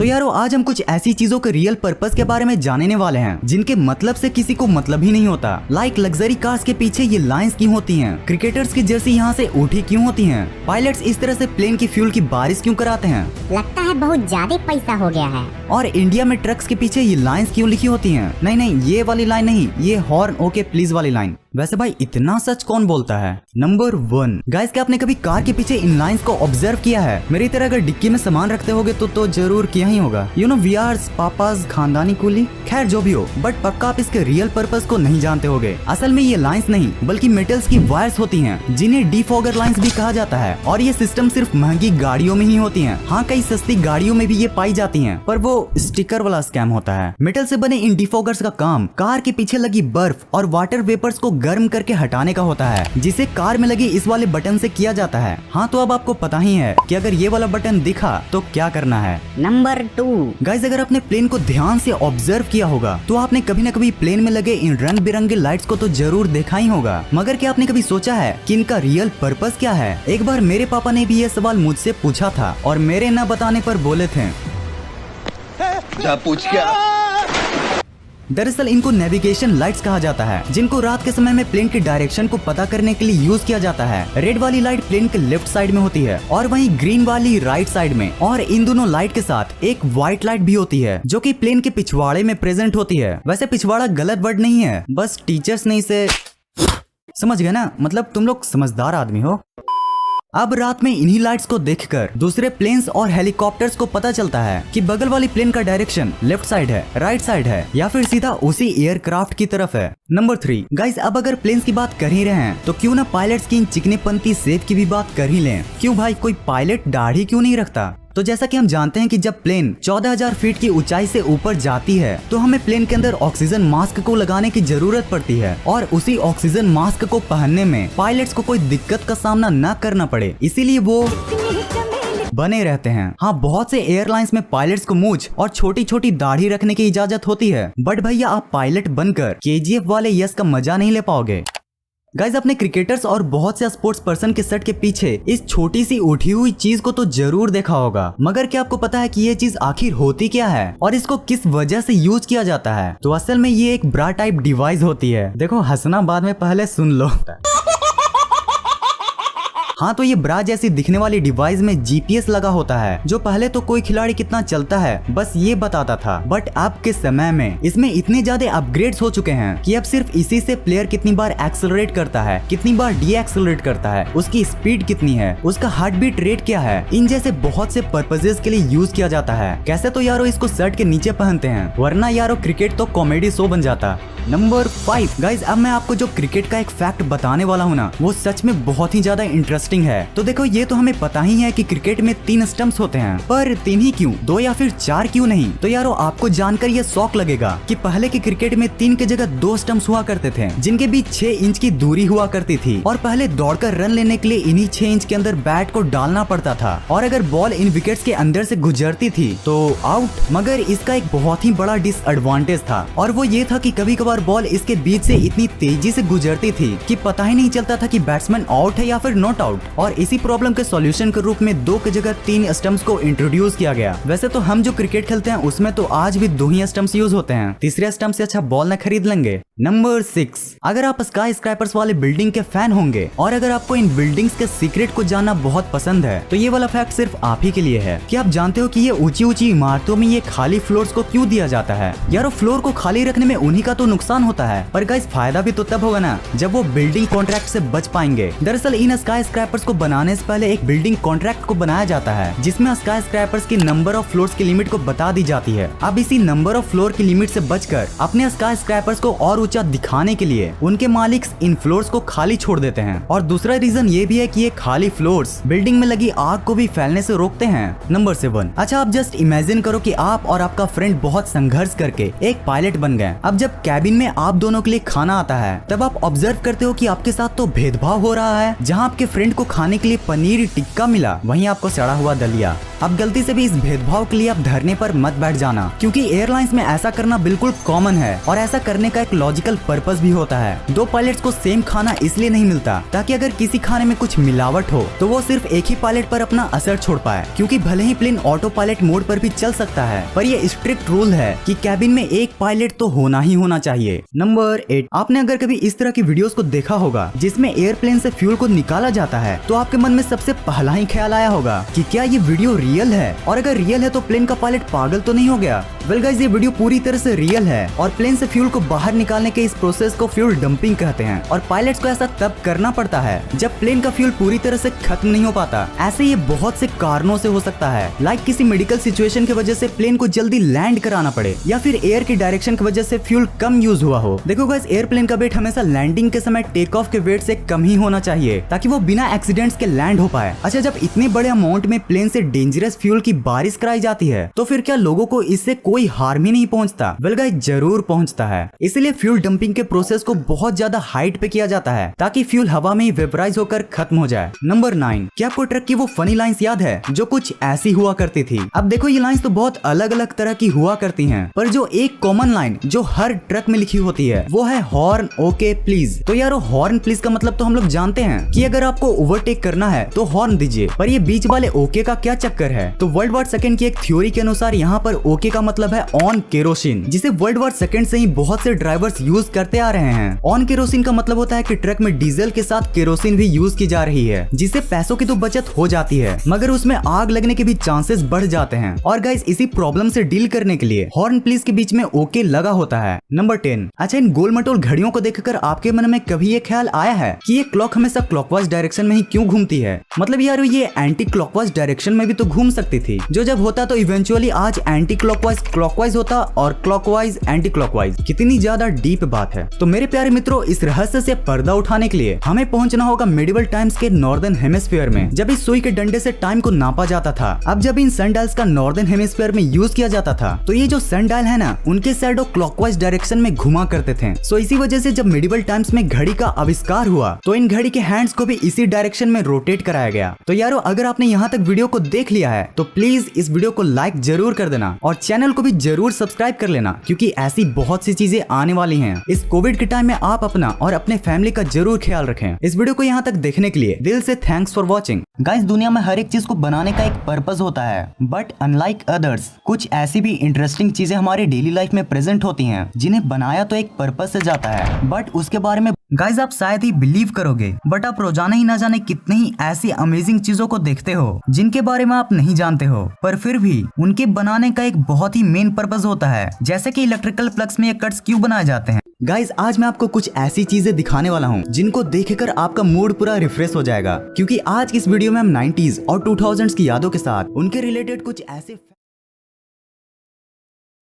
तो यारो आज हम कुछ ऐसी चीजों के रियल पर्पस के बारे में जानने वाले हैं जिनके मतलब से किसी को मतलब ही नहीं होता। लाइक लग्जरी कार्स के पीछे ये लाइंस क्यों होती हैं, क्रिकेटर्स की जर्सी यहाँ से उठी क्यों होती हैं, पायलट्स इस तरह से प्लेन की फ्यूल की बारिश क्यों कराते हैं, लगता है बहुत ज्यादा पैसा हो गया है। और इंडिया में ट्रक्स के पीछे ये लाइंस क्यों लिखी होती हैं। नहीं ये वाली लाइन नहीं, ये हॉर्न ओके प्लीज वाली लाइन। वैसे भाई इतना सच कौन बोलता है। नंबर 1 गाइस, क्या आपने कभी कार के पीछे इन लाइंस को ऑब्जर्व किया है? मेरी तरह अगर डिक्की में सामान रखते होगे तो जरूर किया ही होगा। You know we are papa's khandani coolie. खैर जो भी हो, बट पक्का आप इसके रियल पर्पस को नहीं जानते होगे। असल में ये लाइंस नहीं बल्कि मेटल्स की वायर्स होती हैं जिन्हें डिफॉगर लाइंस भी कहा जाता है। और ये सिस्टम सिर्फ महंगी गाड़ियों में ही होती है। हाँ, कई सस्ती गाड़ियों में भी ये पाई जाती है, पर वो स्टिकर वाला स्कैम होता है। मेटल से बने इन डिफॉगर्स का काम कार के पीछे लगी बर्फ और वाटर वेपर्स को गर्म करके हटाने का होता है, जिसे कार में लगी इस वाले बटन से किया जाता है। हाँ, तो अब आपको पता ही है कि अगर ये वाला बटन दिखा तो क्या करना है। नंबर 2 गाइस, अगर आपने प्लेन को ध्यान से ऑब्जर्व किया होगा तो आपने कभी न कभी प्लेन में लगे इन रंग बिरंगे लाइट्स को तो जरूर देखा ही होगा। मगर क्या आपने कभी सोचा है कि इनका रियल पर्पस क्या है? एक बार मेरे पापा ने भी ये सवाल मुझसे पूछा था और मेरे न बताने पर बोले थे, पूछ क्या? दरअसल इनको नेविगेशन लाइट्स कहा जाता है, जिनको रात के समय में प्लेन की डायरेक्शन को पता करने के लिए यूज किया जाता है। रेड वाली लाइट प्लेन के लेफ्ट साइड में होती है और वहीं ग्रीन वाली राइट साइड में। और इन दोनों लाइट के साथ एक व्हाइट लाइट भी होती है जो कि प्लेन के पिछवाड़े में प्रेजेंट होती है। वैसे पिछवाड़ा गलत वर्ड नहीं है, बस टीचर्स ने इसे समझ गए ना, मतलब तुम लोग समझदार आदमी हो। अब रात में इन्हीं लाइट्स को देखकर दूसरे प्लेन्स और हेलीकॉप्टर्स को पता चलता है कि बगल वाली प्लेन का डायरेक्शन लेफ्ट साइड है, राइट साइड है या फिर सीधा उसी एयरक्राफ्ट की तरफ है। नंबर 3 गाइस, अब अगर प्लेन्स की बात कर ही रहे हैं तो क्यों ना पायलट्स की इन चिकनेपंती शेप की भी बात कर ही लें। क्यों भाई, कोई पायलट दाढ़ी क्यों नहीं रखता? तो जैसा कि हम जानते हैं कि जब प्लेन 14,000 फीट की ऊंचाई से ऊपर जाती है तो हमें प्लेन के अंदर ऑक्सीजन मास्क को लगाने की जरूरत पड़ती है और उसी ऑक्सीजन मास्क को पहनने में पायलट्स को कोई दिक्कत का सामना न करना पड़े, इसीलिए वो बने रहते हैं। हाँ, बहुत से एयरलाइंस में पायलट्स को मूंछ और छोटी छोटी दाढ़ी रखने की इजाजत होती है, बट भैया आप पायलट बनकर KGF वाले यश का मजा नहीं ले पाओगे। गाइज, अपने क्रिकेटर्स और बहुत से स्पोर्ट्स पर्सन के शर्ट के पीछे इस छोटी सी उठी हुई चीज को तो जरूर देखा होगा, मगर क्या आपको पता है कि ये चीज आखिर होती क्या है और इसको किस वजह से यूज किया जाता है? तो असल में ये एक ब्रा टाइप डिवाइस होती है। देखो, हंसना बाद में, पहले सुन लो। हाँ, तो ये ब्रा जैसी दिखने वाली डिवाइस में GPS लगा होता है, जो पहले तो कोई खिलाड़ी कितना चलता है बस ये बताता था, बट अब के समय में इसमें इतने ज्यादा अपग्रेड्स हो चुके हैं कि अब सिर्फ इसी से प्लेयर कितनी बार एक्सेलरेट करता है, कितनी बार डीएक्सेलरेट करता है, उसकी स्पीड कितनी है, उसका हार्ट बीट रेट क्या है, इन जैसे बहुत से पर्पजेस के लिए यूज किया जाता है। कैसे तो यारो इसको शर्ट के नीचे पहनते हैं, वरना यारो क्रिकेट तो कॉमेडी शो बन जाता। नंबर 5 गाइज, अब मैं आपको जो क्रिकेट का एक फैक्ट बताने वाला हूँ ना, वो सच में बहुत ही ज्यादा इंटरेस्टिंग है। तो देखो, ये तो हमें पता ही है कि क्रिकेट में 3 स्टंप्स होते हैं, पर 3 ही क्यों, 2 या फिर 4 क्यों नहीं? तो यारो आपको जानकर ये शौक लगेगा कि पहले के क्रिकेट में 3 की जगह 2 स्टंप्स हुआ करते थे, जिनके बीच 6 इंच की दूरी हुआ करती थी और पहले दौड़कर रन लेने के लिए इन्हीं 6 इंच के अंदर बैट को डालना पड़ता था और अगर बॉल इन विकेट्स के अंदर से गुजरती थी तो आउट। मगर इसका एक बहुत ही बड़ा डिसएडवांटेज था और वो ये था कि कभी कभार बॉल इसके बीच से इतनी तेजी से गुजरती थी कि पता ही नहीं चलता था कि बैट्समैन आउट है या फिर नॉट आउट। और इसी प्रॉब्लम के सॉल्यूशन के रूप में 2 की जगह 3 स्टंप्स को इंट्रोड्यूस किया गया। वैसे तो हम जो क्रिकेट खेलते हैं उसमें तो आज भी 2 ही स्टंप्स यूज होते हैं, तीसरे स्टंप से अच्छा बॉल न खरीद लेंगे। नंबर 6 अगर आप स्काई स्क्रैपर्स वाले बिल्डिंग के फैन होंगे और अगर आपको इन बिल्डिंग्स के सीक्रेट को जानना बहुत पसंद है तो ये वाला फैक्ट सिर्फ आप ही के लिए है। कि आप जानते हो कि ये ऊंची ऊंची इमारतों में ये खाली फ्लोर्स को क्यों दिया जाता है? यारो, फ्लोर को खाली रखने में उन्हीं का तो नुकसान होता है, पर गाइस फायदा भी तो तब होगा ना जब वो बिल्डिंग कॉन्ट्रैक्ट से बच पाएंगे। दरअसल इन स्काई स्क्रैपर्स को बनाने से पहले एक बिल्डिंग कॉन्ट्रैक्ट को बनाया जाता है जिसमें स्काई स्क्रैपर्स की नंबर ऑफ फ्लोर्स की लिमिट को बता दी जाती है। अब इसी नंबर ऑफ फ्लोर की लिमिट से बचकर अपने स्काई स्क्रैपर्स को और ऊंचा दिखाने के लिए उनके मालिक इन फ्लोर्स को खाली छोड़ देते हैं। और दूसरा रीजन ये भी है कि ये खाली फ्लोर्स बिल्डिंग में लगी आग को भी फैलने से रोकते हैं। नंबर 7 अच्छा, आप जस्ट इमेजिन करो कि आप और आपका फ्रेंड बहुत संघर्ष करके एक पायलट बन गए। अब जब कैबिन में आप दोनों के लिए खाना आता है तब आप ऑब्जर्व करते हो कि आपके साथ तो भेदभाव हो रहा है। जहां आपके फ्रेंड को खाने के लिए पनीर टिक्का मिला, वहीं आपको सड़ा हुआ दलिया। अब गलती से भी इस भेदभाव के लिए आप धरने पर मत बैठ जाना, क्योंकि एयरलाइंस में ऐसा करना बिल्कुल कॉमन है और ऐसा करने का एक लॉजिकल पर्पस भी होता है। दो पायलट्स को सेम खाना इसलिए नहीं मिलता ताकि अगर किसी खाने में कुछ मिलावट हो तो वो सिर्फ एक ही पायलट पर अपना असर छोड़ पाए, क्योंकि भले ही प्लेन ऑटो पायलट मोड पर भी चल सकता है, पर ये स्ट्रिक्ट रूल है कि कैबिन में एक पायलट तो होना ही होना चाहिए। नंबर 8, आपने अगर कभी इस तरह की वीडियोस को देखा होगा जिसमें एयरप्लेन से फ्यूल को निकाला जाता है, तो आपके मन में सबसे पहला ही ख्याल आया होगा कि क्या ये वीडियो रियल है, और अगर रियल है तो प्लेन का पायलट पागल तो नहीं हो गया। वेल गाइस, ये वीडियो पूरी तरह से रियल है और प्लेन से फ्यूल को बाहर निकालने के इस प्रोसेस को फ्यूल डंपिंग कहते हैं, और पायलट्स को ऐसा तब करना पड़ता है जब प्लेन का फ्यूल पूरी तरह से खत्म नहीं हो पाता। ऐसे ये बहुत से कारणों से हो सकता है, लाइक किसी मेडिकल सिचुएशन की वजह से प्लेन को जल्दी लैंड कराना पड़े, या फिर एयर की डायरेक्शन की वजह से फ्यूल कम यूज हुआ हो। देखो गाइस, एयरप्लेन का वेट हमेशा लैंडिंग के समय टेक ऑफ के वेट से कम ही होना चाहिए ताकि वो बिना एक्सीडेंट्स के लैंड हो पाए। अच्छा, जब इतने बड़े अमाउंट में प्लेन से डेंजरस फ्यूल की बारिश कराई जाती है तो फिर क्या लोगों को इससे कोई हार्म ही नहीं पहुंचता? वेल गाइस, जरूर पहुंचता है। इसलिए फ्यूल डंपिंग के प्रोसेस को बहुत ज्यादा हाइट पे किया जाता है ताकि फ्यूल हवा में ही वेपराइज होकर खत्म हो जाए। नंबर 9, क्या आपको ट्रक की वो फनी लाइंस याद है जो कुछ ऐसी हुआ करती थी? अब देखो, ये लाइंस तो बहुत अलग अलग तरह की हुआ करती हैं, पर जो एक कॉमन लाइन जो हर ट्रक में लिखी होती है वो है हॉर्न ओके प्लीज। तो यार, हॉर्न प्लीज का मतलब तो हम लोग जानते हैं कि अगर आपको ओवरटेक करना है तो हॉर्न दीजिए, पर ये बीच वाले ओके का क्या चक्कर है? तो वर्ल्ड वॉर सेकंड की एक थ्योरी के अनुसार यहाँ पर ओके का मतलब है ऑन केरोसिन, जिसे वर्ल्ड वॉर सेकंड से ही बहुत से ड्राइवर्स यूज करते आ रहे हैं। ऑन केरोसिन का मतलब होता है कि ट्रक में डीजल के साथ केरोसिन भी यूज की जा रही है, जिससे पैसों की तो बचत हो जाती है, मगर उसमें आग लगने के भी चांसेस बढ़ जाते हैं। और गाइस, इसी प्रॉब्लम से डील करने के लिए हॉर्न प्लीज के बीच में ओके लगा होता है। नंबर 10, अच्छा, इन गोल मटोल घड़ियों को देखकर आपके मन में कभी ये ख्याल आया है कि ये क्लॉक हमेशा क्लॉकवाइज डायरेक्शन में ही क्यों घूमती है? मतलब यार, ये एंटी क्लॉकवाइज डायरेक्शन में भी तो घूम सकती थी, जो जब होता तो इवेंचुअली आज एंटी क्लॉकवाइज क्लॉकवाइज होता और क्लॉकवाइज एंटी क्लॉकवाइज। कितनी ज्यादा डीप बात है। तो मेरे प्यारे मित्रों, इस रहस्य से पर्दा उठाने के लिए हमें पहुंचना होगा मेडिवल टाइम्स के नॉर्दर्न हेमिस्फीयर में, जब इस सुई के डंडे से टाइम को नापा जाता था। अब जब इन सनडायल्स का नॉर्दर्न हेमिस्फीयर में यूज किया जाता था तो ये जो सनडायल है ना, उनके शैडो क्लॉकवाइज डायरेक्शन में घुमा करते थे। सो इसी वजह से जब मेडिवल टाइम्स में घड़ी का आविष्कार हुआ तो इन घड़ी के हैंड्स को भी इसी डायरेक्शन में रोटेट कराया गया। तो यारो, अगर आपने यहाँ तक वीडियो को देख लिया है तो प्लीज इस वीडियो को लाइक जरूर कर देना और चैनल को भी जरूर सब्सक्राइब कर लेना, क्योंकि ऐसी बहुत सी चीजें आने वाली हैं। इस कोविड के टाइम में आप अपना और अपने फैमिली का जरूर ख्याल रखें। इस वीडियो को यहाँ तक देखने के लिए दिल से थैंक्स फॉर वॉचिंग। गाइस, दुनिया में हर एक चीज को बनाने का एक पर्पस होता है, बट अनलाइक अदर्स, कुछ ऐसी भी इंटरेस्टिंग चीजें हमारे डेली लाइफ में प्रेजेंट होती हैं जिन्हें बनाया तो एक पर्पस से जाता है, बट उसके बारे में गाइस आप शायद ही बिलीव करोगे, बट आप रोजाना ही ना जाने कितनी ही ऐसी अमेजिंग चीजों को देखते हो जिनके बारे में आप नहीं जानते हो, पर फिर भी उनके बनाने का एक बहुत ही मेन पर्पस होता है, जैसे कि इलेक्ट्रिकल प्लग्स में ये कट्स क्यों बनाए जाते हैं। गाइस, आज मैं आपको कुछ ऐसी चीजें दिखाने वाला हूँ जिनको देखकर आपका मूड पूरा रिफ्रेश हो जाएगा, क्योंकि आज इस वीडियो में हम 90s और 2000s की यादों के साथ उनके रिलेटेड कुछ ऐसे